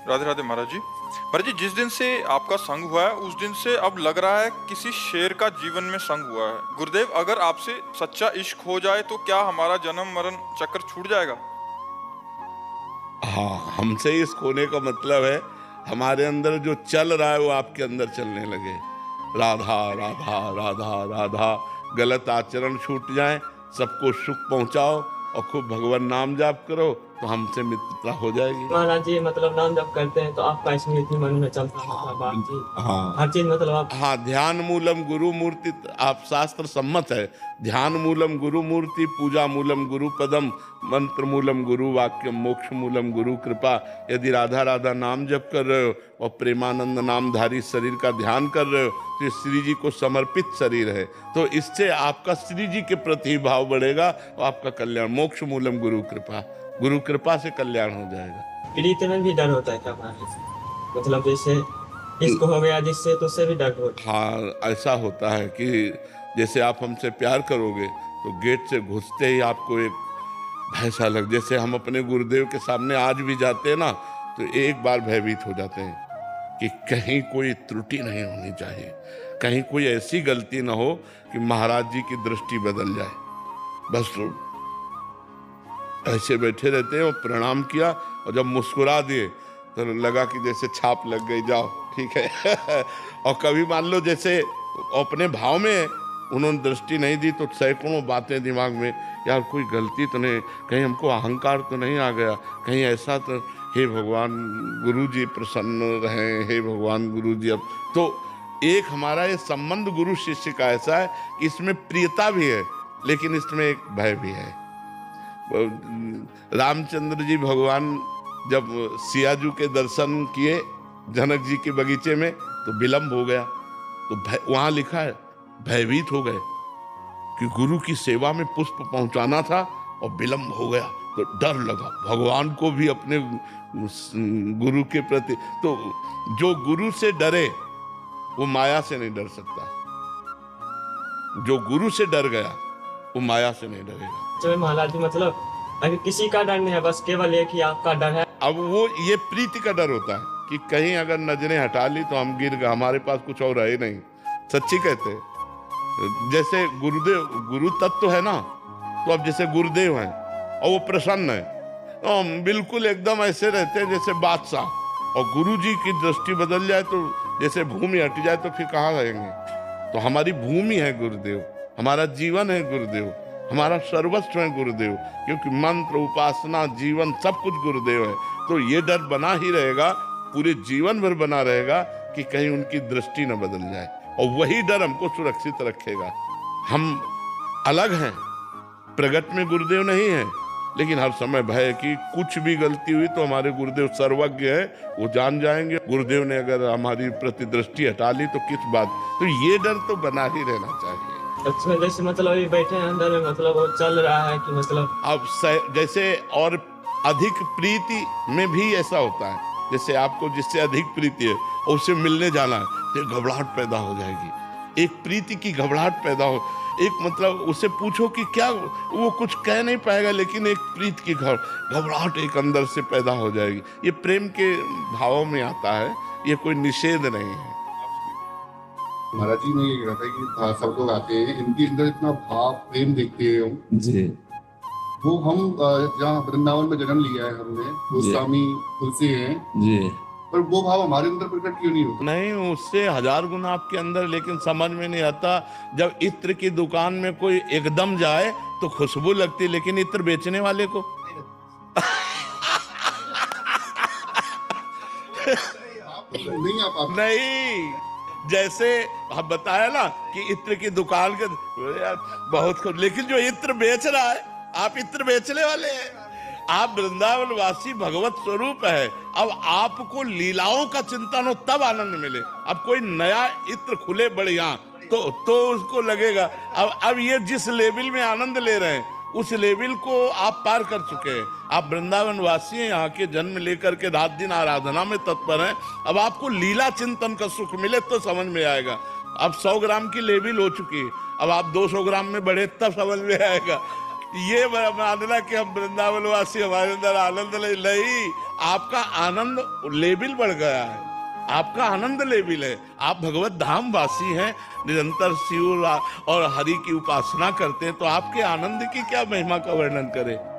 राधे राधे महाराज जी। महाराज जी, जिस दिन से आपका संग हुआ है उस दिन से अब लग रहा है किसी शेर का जीवन में संग हुआ है। गुरुदेव, अगर आपसे सच्चा इश्क हो जाए तो क्या हमारा जन्म मरण चक्र छूट जाएगा? हाँ, हमसे इस खोने का मतलब है हमारे अंदर जो चल रहा है वो आपके अंदर चलने लगे। राधा राधा राधा राधा, गलत आचरण छूट जाए, सबको सुख पहुंचाओ और खूब भगवान नाम जाप करो तो हमसे मित्रता हो जाएगी। महाराज जी मतलब नाम जब करते हैं तो आपका स्मृति मन में चलता है, मतलब बात जी हाँ हर चीज मतलब आप। हाँ, ध्यान मूलम गुरु मूर्ति, आप शास्त्र सम्मत है। ध्यान मूलम गुरु मूर्ति, पूजा मूलम गुरु पदम, मंत्र मूलम गुरु वाक्यम, मोक्ष मूलम गुरु कृपा। यदि राधा राधा नाम जप कर रहे हो और प्रेमानंद नामधारी शरीर का ध्यान कर रहे हो तो श्री जी को समर्पित शरीर है, तो इससे आपका श्री जी के प्रति भाव बढ़ेगा और आपका कल्याण। मोक्ष मूलम गुरु कृपा, गुरु कृपा से कल्याण हो जाएगा। प्रीति में भी डर होता है क्या महाराज जी? मतलब जैसे इसको हो गया जिससे तो उससे भी डर होता है। हाँ, ऐसा होता है कि जैसे आप हमसे प्यार करोगे तो गेट से घुसते ही आपको एक भय सा लग, जैसे हम अपने गुरुदेव के सामने आज भी जाते हैं ना तो एक बार भयभीत हो जाते हैं कि कहीं कोई त्रुटि नहीं होनी चाहिए, कहीं कोई ऐसी गलती ना हो कि महाराज जी की दृष्टि बदल जाए। बस ऐसे बैठे रहते हैं और प्रणाम किया और जब मुस्कुरा दिए तो लगा कि जैसे छाप लग गई, जाओ ठीक है। और कभी मान लो जैसे अपने भाव में उन्होंने दृष्टि नहीं दी तो सैकड़ों बातें दिमाग में, यार कोई गलती तो नहीं, कहीं हमको अहंकार तो नहीं आ गया, कहीं ऐसा तो, हे भगवान गुरु जी प्रसन्न रहें, हे भगवान गुरु जी। अब तो एक हमारा ये संबंध गुरु शिष्य का ऐसा है कि इसमें प्रियता भी है लेकिन इसमें एक भय भी है। रामचंद्र जी भगवान जब सियाजू के दर्शन किए जनक जी के बगीचे में तो विलंब हो गया, तो वहां लिखा है भयभीत हो गए कि गुरु की सेवा में पुष्प पहुंचाना था और विलंब हो गया, तो डर लगा भगवान को भी अपने गुरु के प्रति। तो जो गुरु से डरे वो माया से नहीं डर सकता, जो गुरु से डर गया वो माया से नहीं डरेगा। चलो महाराज जी मतलब अगर किसी का डर नहीं है, बस केवल एक ही आपका डर है। अब वो ये प्रीति का डर होता है कि कहीं अगर नजरें हटा ली तो हम गिर गए, हमारे पास कुछ और रहे नहीं। सच्ची कहते हैं, जैसे गुरुदेव गुरु तत्व है ना, तो अब जैसे गुरुदेव हैं और वो प्रसन्न है तो बिल्कुल एकदम ऐसे रहते हैं जैसे बादशाह, और गुरु जी की दृष्टि बदल जाए तो जैसे भूमि हट जाए तो फिर कहाँ रहेंगे। तो हमारी भूमि है गुरुदेव, हमारा जीवन है गुरुदेव, हमारा सर्वस्व है गुरुदेव, क्योंकि मंत्र उपासना जीवन सब कुछ गुरुदेव है। तो ये डर बना ही रहेगा, पूरे जीवन भर बना रहेगा कि कहीं उनकी दृष्टि न बदल जाए, और वही डर हमको सुरक्षित रखेगा। हम अलग हैं, प्रगट में गुरुदेव नहीं है, लेकिन हर समय भय कि कुछ भी गलती हुई तो हमारे गुरुदेव सर्वज्ञ है, वो जान जाएंगे। गुरुदेव ने अगर हमारी प्रति दृष्टि हटा ली तो किस बात। तो ये डर तो बना ही रहना चाहिए। अच्छा, जैसे मतलब अभी बैठे हैं अंदर में, मतलब वो चल रहा है कि मतलब अब जैसे और अधिक प्रीति में भी ऐसा होता है, जैसे आपको जिससे अधिक प्रीति है और उससे मिलने जाना है तो घबराहट पैदा हो जाएगी। एक प्रीति की घबराहट पैदा हो, एक मतलब उससे पूछो कि क्या, वो कुछ कह नहीं पाएगा लेकिन एक प्रीति की घबराहट एक अंदर से पैदा हो जाएगी। ये प्रेम के भावों में आता है, ये कोई निषेध नहीं है। महाराज जी ने ये कहा था कि सब लोग आते हैं, इनके अंदर इतना भाव प्रेम देखते हैं जी, वो हम जहाँ वृंदावन में जन्म लिया है हमने, वो स्वामी तुलसी हैं जी, पर वो भाव हमारे अंदर प्रकट क्यों नहीं होता? नहीं, उससे हजार गुना आपके अंदर, लेकिन समझ में नहीं आता। जब इत्र की दुकान में कोई एकदम जाए तो खुशबू लगती, लेकिन इत्र बेचने वाले को नहीं आप नहीं। जैसे हम बताया ना कि इत्र की दुकान के बहुत कुछ, लेकिन जो इत्र बेच रहा है, आप इत्र बेचने वाले हैं। आप वृंदावन वासी भगवत स्वरूप है। अब आपको लीलाओं का चिंतन हो तब आनंद मिले। अब कोई नया इत्र खुले बढ़िया तो उसको लगेगा। अब ये जिस लेवल में आनंद ले रहे हैं उस लेवल को आप पार कर चुके हैं। आप वृंदावन वासी हैं, यहाँ के जन्म लेकर के रात दिन आराधना में तत्पर हैं। अब आपको लीला चिंतन का सुख मिले तो समझ में आएगा। अब 100 ग्राम की लेवल हो चुकी है, अब आप 200 ग्राम में बढ़े तब समझ में आएगा। ये मानना कि हम वृंदावन वासी हमारे अंदर आनंद नहीं, आपका आनंद लेवल बढ़ गया है, आपका आनंद लेवल है। आप भगवत धाम वासी हैं, निरंतर शिव और हरि की उपासना करते हैं, तो आपके आनंद की क्या महिमा का वर्णन करें।